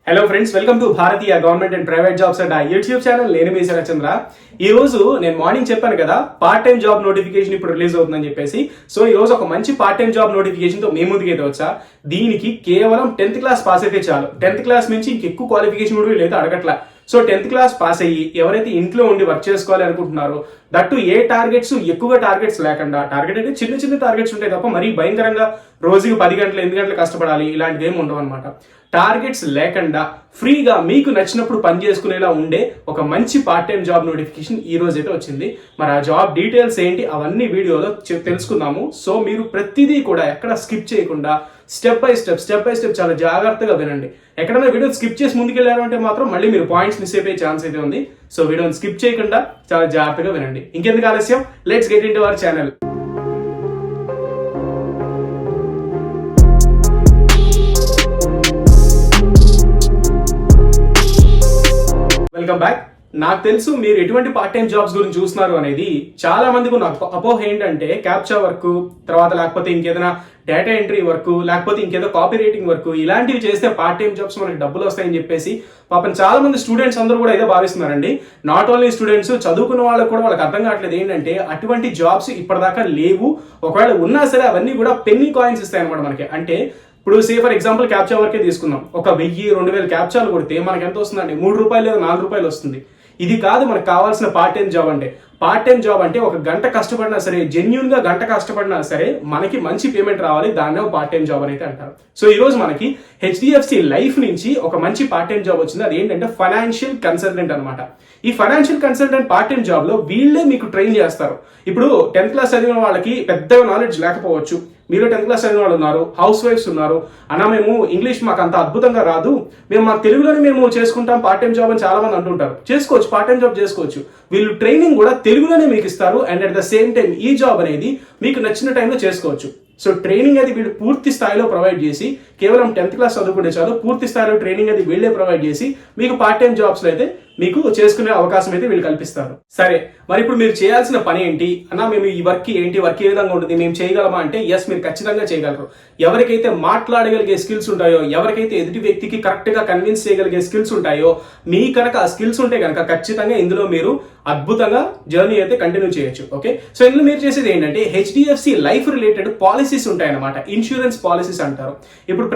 Hello friends, welcome to Bharatiya government and private jobs Adda YouTube channel. నేను మీ శరచంద్ర. ఈ రోజు నేను మార్నింగ్ చెప్పాను కదా, పార్ట్ టైం జాబ్ నోటిఫికేషన్ ఇప్పుడు రిలీజ్ అవుతుందని చెప్పేసి. సో ఈ రోజు ఒక మంచి పార్ట్ టైం జాబ్ నోటిఫికేషన్ తో మేము ముందుకైతే వచ్చా. దీనికి కేవలం 10th క్లాస్ పాస్ అయితే చాలు. 10th క్లాస్ నుంచి ఇంకెక్కువ క్వాలిఫికేషన్ కూడా వీళ్ళైతే అడగట్లా. సో 10th క్లాస్ పాస్ అయ్యి ఎవరైతే ఇంట్లో ఉండి వర్క్ చేసుకోవాలి అనుకుంటున్నారో, దట్టు ఏ టార్గెట్స్ ఎక్కువగా టార్గెట్స్ లేకుండా, టార్గెట్ అంటే చిన్న చిన్న టార్గెట్స్ ఉంటాయి తప్ప మరీ భయంకరంగా రోజుకి 10 గంటలు 8 గంటలు కష్టపడాలి ఇలాంటివి ఏమి ఉండవు అనమాట. టార్గెట్స్ లేకుండా ఫ్రీగా మీకు నచ్చినప్పుడు పని చేసుకునేలా ఉండే ఒక మంచి పార్ట్ టైం జాబ్ నోటిఫికేషన్ ఈ రోజు అయితే వచ్చింది. మరి ఆ జాబ్ డీటెయిల్స్ ఏంటి అవన్నీ వీడియోలో తెలుసుకుందాము. సో మీరు ప్రతిదీ కూడా ఎక్కడ స్కిప్ చేయకుండా స్టెప్ బై స్టెప్ చాలా జాగ్రత్తగా వినండి. ఎక్కడైనా వీడియో స్కిప్ చేసి ముందుకెళ్ళారు అంటే మాత్రం మళ్ళీ మీరు పాయింట్స్ మిస్ అయిపోయే ఛాన్స్ అయితే ఉంది. సో వీడియోని స్కిప్ చేయకుండా చాలా జాగ్రత్తగా వినండి. ఇంకెందుకు ఆలస్యం, let's get into our channel. Welcome back. నాకు తెలుసు మీరు ఎటువంటి పార్ట్ టైం జాబ్స్ గురించి చూస్తున్నారు అనేది. చాలా మందికి నాకు అపోహ ఏంటంటే క్యాప్చా వర్క్, తర్వాత లేకపోతే ఇంకేదైనా డేటా ఎంట్రీ వర్క్, లేకపోతే ఇంకేదో కాపీ రైటింగ్ వర్క్, ఇలాంటివి చేస్తే పార్ట్ టైం జాబ్స్ మనకి డబ్బులు వస్తాయని చెప్పేసి పాపం చాలా మంది స్టూడెంట్స్ అందరూ కూడా ఇదే భావిస్తున్నారండి. నాట్ ఓన్లీ స్టూడెంట్స్, చదువుకున్న వాళ్ళకి కూడా వాళ్ళకి అర్థం కావట్లేదు ఏంటంటే అటువంటి జాబ్స్ ఇప్పటిదాకా లేవు. ఒకవేళ ఉన్నా సరే అవన్నీ కూడా పెన్నీ కాయిన్స్ ఇస్తాయి అనమాట మనకి. అంటే ఇప్పుడు సే ఫర్ ఎగ్జాంపుల్ క్యాప్చా వర్కే తీసుకుందాం. ఒక 1000-2000 క్యాప్చాలు కొడితే మనకి ఎంత వస్తుందండి? 3 రూపాయలు లేదా 4 రూపాయలు వస్తుంది. ఇది కాదు మనకు కావాల్సిన పార్ట్ టైం జాబ్ అంటే. పార్ట్ టైం జాబ్ అంటే ఒక గంట కష్టపడినా సరే, జెన్యూన్ గా గంట కష్టపడినా సరే మనకి మంచి పేమెంట్ రావాలి. దాన్నే పార్ట్ టైం జాబ్ అని అయితే అంటారు. సో ఈ రోజు మనకి HDFC లైఫ్ నుంచి ఒక మంచి పార్ట్ టైం జాబ్ వచ్చింది. అది ఏంటంటే ఫైనాన్షియల్ కన్సల్టెంట్ అనమాట. ఈ financial consultant part time job లో వీళ్ళే మీకు ట్రైన్ చేస్తారు. ఇప్పుడు 10th క్లాస్ చదివిన వాళ్ళకి పెద్దగా నాలెడ్జ్ లేకపోవచ్చు. మీరు 10th క్లాస్ చదివిన వాళ్ళు ఉన్నారు, హౌస్ వైఫ్స్ ఉన్నారు. అన్న మేము ఇంగ్లీష్ మాకు అంత అద్భుతంగా రాదు, మేము మా తెలుగులోనే మేము చేసుకుంటాం పార్ట్ టైం జాబ్ అని చాలా మంది అంటుంటారు. చేసుకోవచ్చు, పార్ట్ టైం జాబ్ చేసుకోవచ్చు. వీళ్ళు ట్రైనింగ్ కూడా తెలుగులోనే మీకు ఇస్తారు. And at the same time ఈ జాబ్ అనేది మీకు నచ్చిన టైంలో చేసుకోవచ్చు. సో ట్రైనింగ్ అది వీళ్ళు పూర్తి స్థాయిలో ప్రొవైడ్ చేసి, కేవలం 10th క్లాస్ చదువుకుంటే చాలు, పూర్తి స్థాయిలో ట్రైనింగ్ అది వీళ్ళే ప్రొవైడ్ చేసి మీకు పార్ట్ టైం జాబ్స్ లో అయితే మీకు చేసుకునే అవకాశం అయితే వీళ్ళు కల్పిస్తారు. సరే, మరి ఇప్పుడు మీరు చేయాల్సిన పని ఏంటి అన్న? మేము ఈ వర్క్ ఏంటి, వర్క్ ఏ విధంగా ఉంటుంది, మేము చేయగలమా అంటే ఎస్, మీరు ఖచ్చితంగా చేయగలరు. ఎవరికైతే మాట్లాడగలిగే స్కిల్స్ ఉంటాయో, ఎవరికైతే ఎదుటి వ్యక్తికి కరెక్ట్ గా కన్విన్స్ చేయగలిగే స్కిల్స్ ఉంటాయో, మీ కనుక ఆ స్కిల్స్ ఉంటే కనుక ఖచ్చితంగా ఇందులో మీరు అద్భుతంగా జర్నీ అయితే కంటిన్యూ చేయొచ్చు. ఓకే, సో ఇందులో మీరు చేసేది ఏంటంటే HDFC లైఫ్ రిలేటెడ్ పాలసీస్ ఉంటాయి అన్నమాట. ఇన్సూరెన్స్ పాలసీస్ అంటారు. ఇప్పుడు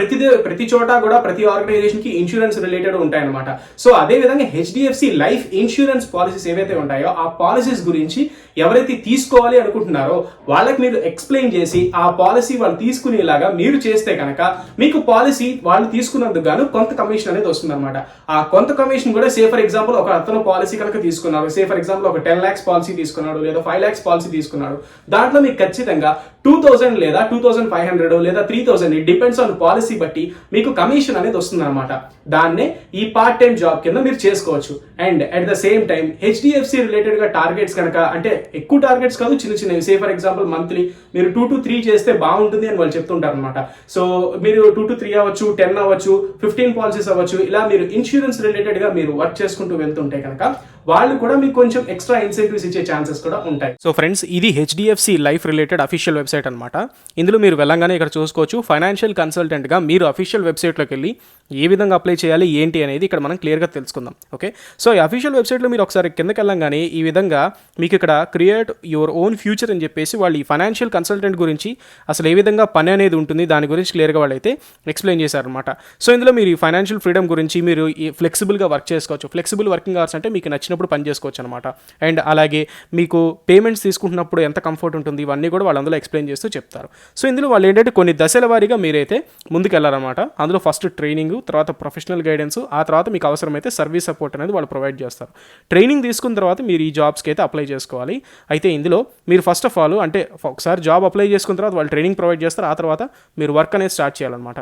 ప్రతి చోట కూడా ప్రతి ఆర్గనైజేషన్ కి ఇన్సూరెన్స్ రిలేటెడ్ ఉంటాయి అన్నమాట. సో అదే విధంగా HDFC లైఫ్ ఇన్సూరెన్స్ పాలసీస్ ఏవైతే ఉంటాయో ఆ పాలసీస్ గురించి ఎవరైతే తీసుకోవాలి అనుకుంటున్నారో వాళ్ళకి మీరు ఎక్స్ప్లెయిన్ చేసి ఆ పాలసీ వాళ్ళు తీసుకునేలాగా మీరు చేస్తే కనుక మీకు పాలసీ వాళ్ళు తీసుకున్నందుకు గాను కొంత కమిషన్ అనేది వస్తుంది అనమాట. ఆ కొంత కమిషన్ కూడా సే ఫర్ ఎగ్జాంపుల్ ఒక అతను పాలసీ కనుక తీసుకున్నారు, సే ఫర్ ఎగ్జాంపుల్ ఒక 10 lakhs పాలసీ తీసుకున్నాడు లేదా 5 lakhs పాలసీ తీసుకున్నాడు, దాంట్లో మీకు ఖచ్చితంగా 2000 లేదా 2500 లేదా 3000 డిపెండ్స్ ఆన్ పాలసీ బట్టి మీకు కమిషన్ అనేది వస్తుంది అనమాట. దాన్నే ఈ పార్ట్ టైం జాబ్ కింద మీరు చేసుకోవచ్చు. And at the same time HDFC related గా టార్గెట్స్ కనుక, అంటే ఎక్కువ టార్గెట్స్ కాదు, చిన్న చిన్నవి, సే ఫర్ ఎగ్జాంపుల్ మంత్లీ మీరు 2 to 3 చేస్తే బాగుంటుంది అని వాళ్ళు చెప్తుంటారు అనమాట. సో మీరు 2 to 3 అవ్వచ్చు, 10 అవ్వచ్చు, 15 పాలసీస్ అవ్వచ్చు, ఇలా మీరు ఇన్సూరెన్స్ రిలేటెడ్ గా మీరు వర్క్ చేసుకుంటూ వెళ్తుంటే కనుక వాళ్ళు కూడా మీకు కొంచెం ఎక్స్ట్రా ఇన్సెంటివ్స్ ఇచ్చే ఛాన్సెస్ కూడా ఉంటాయి. సో ఫ్రెండ్స్, ఇది HDFC life related official website అనమాట. ఇందులో మీరు వెళ్ళంగానే ఇక్కడ చూసుకోవచ్చు ఫైనాన్షియల్ కన్సల్టెంట్ గా మీరు అఫీషియల్ వెబ్సైట్లోకి వెళ్ళి ఏ విధంగా అప్లై చేయాలి ఏంటి అనేది ఇక్కడ మనం క్లియర్గా తెలుసుకుందాం. ఓకే, సో ఈ అఫీషియల్ వెబ్సైట్లో మీరు ఒకసారి కిందకి వెళ్ళంగానే ఈ విధంగా మీకు ఇక్కడ క్రియేట్ యువర్ ఓన్ ఫ్యూచర్ అని చెప్పేసి వాళ్ళు ఈ ఫైనాన్షియల్ కన్సల్టెంట్ గురించి అసలు ఏ విధంగా పని అనేది ఉంటుంది దాని గురించి క్లియర్గా వాళ్ళు అయితే ఎక్స్ప్లెయిన్ చేశారనమాట. సో ఇందులో మీరు ఈ ఫైనాన్షియల్ ఫ్రీడమ్ గురించి, మీరు ఈ ఫ్లెక్సిబుల్గా వర్క్ చేసుకోవచ్చు. ఫ్లెక్సిబుల్ వర్కింగ్ అవర్స్ అంటే మీకు నచ్చినప్పుడు పని చేసుకోవచ్చు అనమాట. అండ్ అలాగే మీకు పేమెంట్స్ తీసుకుంటున్నప్పుడు ఎంత కంఫర్ట్ ఉంటుంది ఇవన్నీ కూడా వాళ్ళు అందులో ఎక్స్ప్లెయిన్ చేస్తూ చెప్తారు. సో ఇందులో వాళ్ళు ఏంటంటే కొన్ని దశల వారీగా మీరైతే ముందుకు వెళ్ళాలన్నమాట. అందులో ఫస్ట్ ట్రైనింగ్, తర్వాత ప్రొఫెషనల్ గైడెన్స్, ఆ తర్వాత మీకు అవసరమైతే సర్వీస్ సపోర్ట్ అనేది వాళ్ళు ప్రొవైడ్ చేస్తారు. ట్రైనింగ్ తీసుకున్న తర్వాత మీరు ఈ జాబ్స్కి అయితే అప్లై చేసుకోవాలి. అయితే ఇందులో మీరు ఫస్ట్ ఆఫ్ ఆల్ అంటే ఒకసారి జాబ్ అప్లై చేసుకున్న తర్వాత వాళ్ళు ట్రైనింగ్ ప్రొవైడ్ చేస్తారు. ఆ తర్వాత మీరు వర్క్ అనేది స్టార్ట్ చేయాలన్నమాట.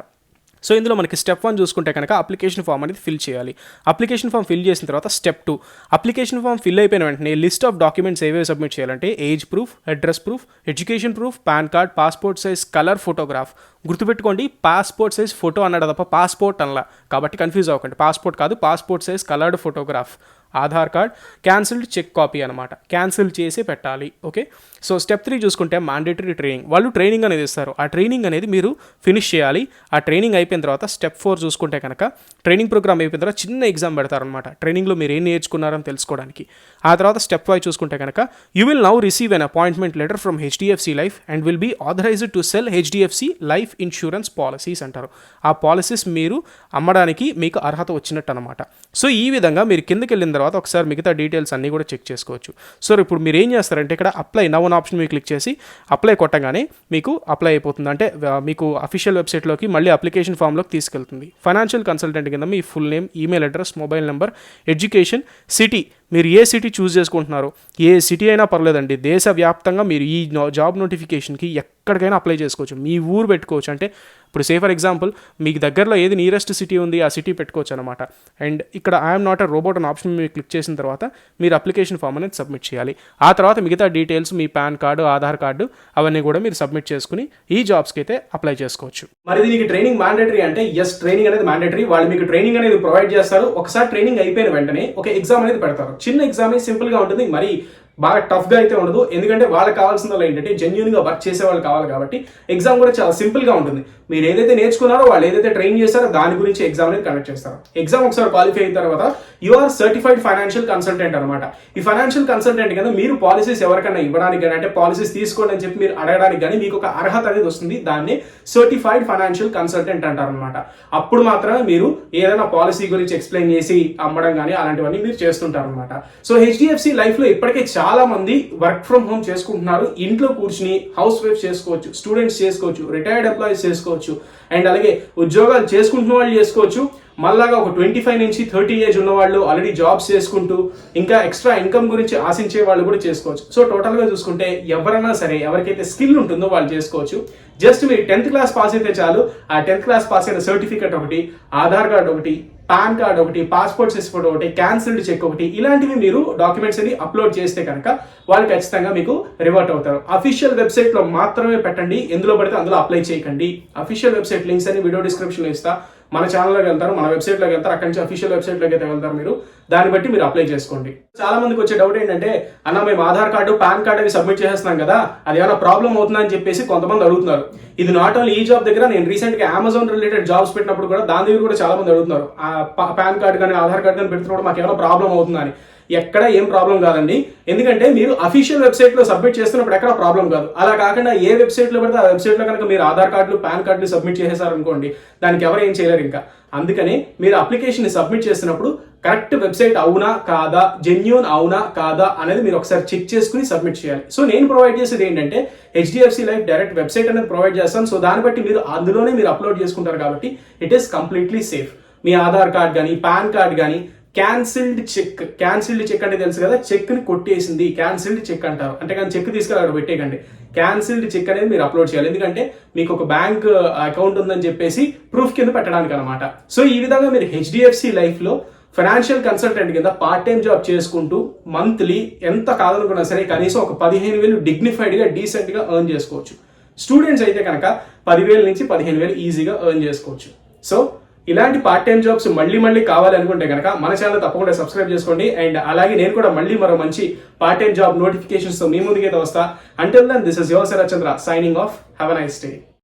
సో ఇందులో మనకి స్టెప్ 1 చూసుకుంటే కనుక అప్లికేషన్ ఫామ్ అనేది ఫిల్ చేయాలి. అప్లికేషన్ ఫామ్ ఫిల్ చేసిన తర్వాత స్టెప్ 2, అప్లికేషన్ ఫామ్ ఫిల్ అయిపోయిన వెంటనే లిస్ట్ ఆఫ్ డాక్యుమెంట్స్ ఏవేవి సబ్మిట్ చేయాలంటే age proof, address proof, education proof, PAN card, passport size colour photograph. గుర్తుపెట్టుకోండి, పాస్పోర్ట్ సైజ్ ఫోటో అన్నాడు తప్ప పాస్పోర్ట్ అనలా, కాబట్టి కన్ఫ్యూజ్ అవ్వకండి. పాస్పోర్ట్ కాదు, passport size coloured photograph. Aadhaar card, cancelled cheque copy అనమాట, క్యాన్సిల్ చేసి పెట్టాలి. ఓకే, సో స్టెప్ 3 చూసుకుంటే మ్యాండేటరీ ట్రైనింగ్. వాళ్ళు ట్రైనింగ్ అనేది ఇస్తారు. ఆ ట్రైనింగ్ అనేది మీరు ఫినిష్ చేయాలి. ఆ ట్రైనింగ్ అయిపోయిన తర్వాత స్టెప్ 4 చూసుకుంటే కనుక ట్రైనింగ్ ప్రోగ్రామ్ అయిపోయిన తర్వాత చిన్న ఎగ్జామ్ పెడతారనమాట. ట్రైనింగ్లో మీరు ఏం నేర్చుకున్నారని తెలుసుకోవడానికి. ఆ తర్వాత స్టెప్ 5 చూసుకుంటే కనుక you will now receive an appointment letter from HDFC life and will be authorised to sell HDFC life insurance policies అంటారు. ఆ పాలసీస్ మీరు అమ్మడానికి మీకు అర్హత వచ్చినట్టు అనమాట. సో ఈ విధంగా మీరు కిందకి వెళ్ళిన తర్వాత ఒకసారి మిగతా డీటెయిల్స్ అన్నీ కూడా చెక్ చేసుకోవచ్చు. సో ఇప్పుడు మీరు ఏం చేస్తారంటే ఇక్కడ అప్లై నవ్ అనే ఆప్షన్ మీరు క్లిక్ చేసి అప్లై కొట్టగానే మీకు అప్లై అయిపోతుంది. అంటే మీకు అఫీషియల్ వెబ్సైట్లోకి మళ్ళీ అప్లికేషన్ ఫామ్లోకి తీసుకెళ్తుంది. ఫైనాన్షియల్ కన్సల్టెంట్ కింద మీ full name, email address, mobile number, education, city, మీరు ఏ సిటీ చూస్ చేసుకుంటున్నారో ఏ సిటీ అయినా పర్లేదండి. దేశవ్యాప్తంగా మీరు ఈ జాబ్ నోటిఫికేషన్కి ఎక్కడికైనా అప్లై చేసుకోవచ్చు. మీ ఊరు పెట్టుకోవచ్చు. అంటే ఇప్పుడు సే ఫర్ ఎగ్జాంపుల్ మీకు దగ్గరలో ఏది నియరెస్ట్ సిటీ ఉంది ఆ సిటీ పెట్టుకోవచ్చు అనమాట. అండ్ ఇక్కడ ఐఎమ్ నాట్ అ రోబోట్ అనే ఆప్షన్ మీరు క్లిక్ చేసిన తర్వాత మీరు అప్లికేషన్ ఫామ్ అనేది సబ్మిట్ చేయాలి. ఆ తర్వాత మిగతా డీటెయిల్స్ మీ పాన్ కార్డు, ఆధార్ కార్డు అవన్నీ కూడా మీరు సబ్మిట్ చేసుకుని ఈ జాబ్స్కి అయితే అప్లై చేసుకోవచ్చు. మరి దీనికి ట్రైనింగ్ మ్యాండేటరీ అంటే ఎస్, ట్రైనింగ్ అనేది మ్యాండేటరీ. వాళ్ళు మీకు ట్రైనింగ్ అనేది ప్రొవైడ్ చేస్తారు. ఒకసారి ట్రైనింగ్ అయిపోయిన వెంటనే ఒక ఎగ్జామ్ అనేది పెడతారు. చిన్న ఎగ్జామ్ సింపుల్గా ఉంటుంది, మరి బాగా టఫ్గా అయితే ఉండదు. ఎందుకంటే వాళ్ళకి కావాల్సిన వాళ్ళు ఏంటంటే జెన్యూన్గా వర్క్ చేసే వాళ్ళు కావాలి కాబట్టి ఎగ్జామ్ కూడా చాలా సింపుల్గా ఉంటుంది. మీరు ఏదైతే నేర్చుకున్నారో వాళ్ళు ఏదైతే ట్రైన్ చేస్తారో దాని గురించి ఎగ్జామ్ అనేది కండక్ట్ చేస్తారు. ఎగ్జామ్ ఒకసారి క్వాలిఫై అయిన తర్వాత you are certified financial consultant అనమాట. ఈ ఫైనాన్షియల్ కన్సల్టెంట్ కింద మీరు పాలసీస్ ఎవరికైనా ఇవ్వడానికి కానీ, అంటే పాలసీస్ తీసుకోండి అని చెప్పి మీరు అడగడానికి కానీ మీకు ఒక అర్హత అనేది వస్తుంది. దాన్ని సర్టిఫైడ్ ఫైనాన్షియల్ కన్సల్టెంట్ అంటారనమాట. అప్పుడు మాత్రమే మీరు ఏదైనా పాలసీ గురించి ఎక్స్ప్లెయిన్ చేసి అమ్మడం కానీ అలాంటివన్నీ మీరు చేస్తుంటారు అనమాట. సో హెచ్డిఎఫ్సి లైఫ్లో ఇప్పటికే చాలా మంది వర్క్ ఫ్రమ్ హోమ్ చేసుకుంటున్నారు. ఇంట్లో కూర్చుని హౌస్ వైఫ్ చేసుకోవచ్చు, స్టూడెంట్స్ చేసుకోవచ్చు, రిటైర్డ్ ఎంప్లాయీస్ చేసుకోవచ్చు, అండ్ అలాగే ఉద్యోగాలు చేసుకుంటున్న వాళ్ళు చేసుకోవచ్చు. మళ్ళాగా ఒక 25 నుంచి 30 ఏజ్ ఉన్న వాళ్ళు ఆల్రెడీ జాబ్స్ చేసుకుంటూ ఇంకా ఎక్స్ట్రా ఇన్కమ్ గురించి ఆశించే వాళ్ళు కూడా చేసుకోవచ్చు. సో టోటల్గా చూసుకుంటే ఎవరైనా సరే ఎవరికైతే స్కిల్ ఉంటుందో వాళ్ళు చేసుకోవచ్చు. జస్ట్ మీరు 10th క్లాస్ పాస్ అయితే చాలు. ఆ 10th క్లాస్ పాస్ అయిన సర్టిఫికేట్ ఒకటి, ఆధార్ కార్డ్ ఒకటి, పాన్ కార్డ్ ఒకటి, పాస్పోర్ట్ సైజ్ ఫోటో ఒకటి, క్యాన్సిల్డ్ చెక్ ఒకటి, ఇలాంటివి మీరు డాక్యుమెంట్స్ అని అప్లోడ్ చేస్తే కనుక వాళ్ళు ఖచ్చితంగా మీకు రివర్ట్ అవుతారు. అఫీషియల్ వెబ్సైట్ లో మాత్రమే పెట్టండి, ఎందులో పడితే అందులో అప్లై చేయకండి. అఫీషియల్ వెబ్సైట్ లింక్స్ అని వీడియో డిస్క్రిప్షన్ లో ఇస్తా. మన ఛానల్లోకి వెళ్తారు, మన వెబ్సైట్లోకి వెళ్తారు, అక్కడి నుంచి అఫీషియల్ వెబ్సైట్లోకి అయితే వెళ్తారు. మీరు దాన్ని బట్టి మీరు అప్లై చేసుకోండి. చాలా మందికి వచ్చే డౌట్ ఏంటంటే అన్న మేము ఆధార్ కార్డు, పాన్ కార్డు అవి సబ్మిట్ చేస్తున్నాం కదా, అది ఏమైనా ప్రాబ్లం అవుతుందని చెప్పేసి కొంతమంది అడుగుతున్నారు. ఇది నాట్ ఓన్లీ ఈ జాబ్ దగ్గర, నేను రీసెంట్ గా అమెజాన్ రిలేటెడ్ జాబ్స్ పెట్టినప్పుడు కూడా దాని దగ్గర కూడా చాలా మంది అడుగుతున్నారు. పాన్ కార్డు కానీ ఆధార్ కార్డు కానీ పెడుతున్నప్పుడు మాకు ఏమైనా ప్రాబ్లం అవుతుందని. ఎక్కడ ఏం ప్రాబ్లం కాదండి. ఎందుకంటే మీరు అఫీషియల్ వెబ్సైట్ లో సబ్మిట్ చేస్తున్నప్పుడు ఎక్కడ ప్రాబ్లం కాదు. అలా కాకుండా ఏ వెబ్సైట్ లో పడితే ఆ వెబ్సైట్ లో కనుక మీరు ఆధార్ కార్డులు, పాన్ కార్డులు సబ్మిట్ చేసేసారనుకోండి, దానికి ఎవరు ఏం చేయలేరు ఇంకా. అందుకని మీరు అప్లికేషన్ సబ్మిట్ చేసినప్పుడు కరెక్ట్ వెబ్సైట్ అవునా కాదా, జెన్యూన్ అవునా కాదా అనేది మీరు ఒకసారి చెక్ చేసుకుని సబ్మిట్ చేయాలి. సో నేను ప్రొవైడ్ చేసేది ఏంటంటే హెచ్డిఎఫ్సి లైఫ్ డైరెక్ట్ వెబ్సైట్ అనేది ప్రొవైడ్ చేస్తాను. సో దాన్ని బట్టి మీరు అందులోనే మీరు అప్లోడ్ చేసుకుంటారు కాబట్టి it is completely safe. Me Aadhaar card కానీ, పాన్ కార్డ్ కానీ క్యాన్సిల్డ్ చెక్ అంటే తెలుసు కదా, చెక్ ని కొట్టేసింది క్యాన్సిల్డ్ చెక్ అంటారు. అంటే కానీ చెక్ తీసుకెళ్ళి అక్కడ పెట్టేయకండి. క్యాన్సిల్డ్ చెక్ అనేది మీరు అప్లోడ్ చేయాలి. ఎందుకంటే మీకు ఒక బ్యాంక్ అకౌంట్ ఉందని చెప్పేసి ప్రూఫ్ కింద పెట్టడానికి అనమాట. సో ఈ విధంగా మీరు హెచ్డిఎఫ్సి లైఫ్ లో ఫైనాన్షియల్ కన్సల్టెంట్ కింద పార్ట్ టైం జాబ్ చేసుకుంటూ మంత్లీ ఎంత కాదనుకున్నా సరే కనీసం ఒక 15,000 డిగ్నిఫైడ్ గా డీసెంట్ గా ఎర్న్ చేసుకోవచ్చు. స్టూడెంట్స్ అయితే కనుక 10,000 నుంచి 15,000 ఈజీగా ఎర్న్ చేసుకోవచ్చు. సో ఇలాంటి పార్ట్ టైం జాబ్స్ మళ్ళీ కావాలనుకుంటే కనుక మన ఛానల్ తప్పకుండా సబ్స్క్రైబ్ చేసుకోండి. అండ్ అలాగే నేను కూడా మరో మంచి పార్ట్ టైం జాబ్ నోటిఫికేషన్స్ తో మీ ముందుకైతే వస్తా. Until then this is your Sharath Chandra signing off. Have a nice day.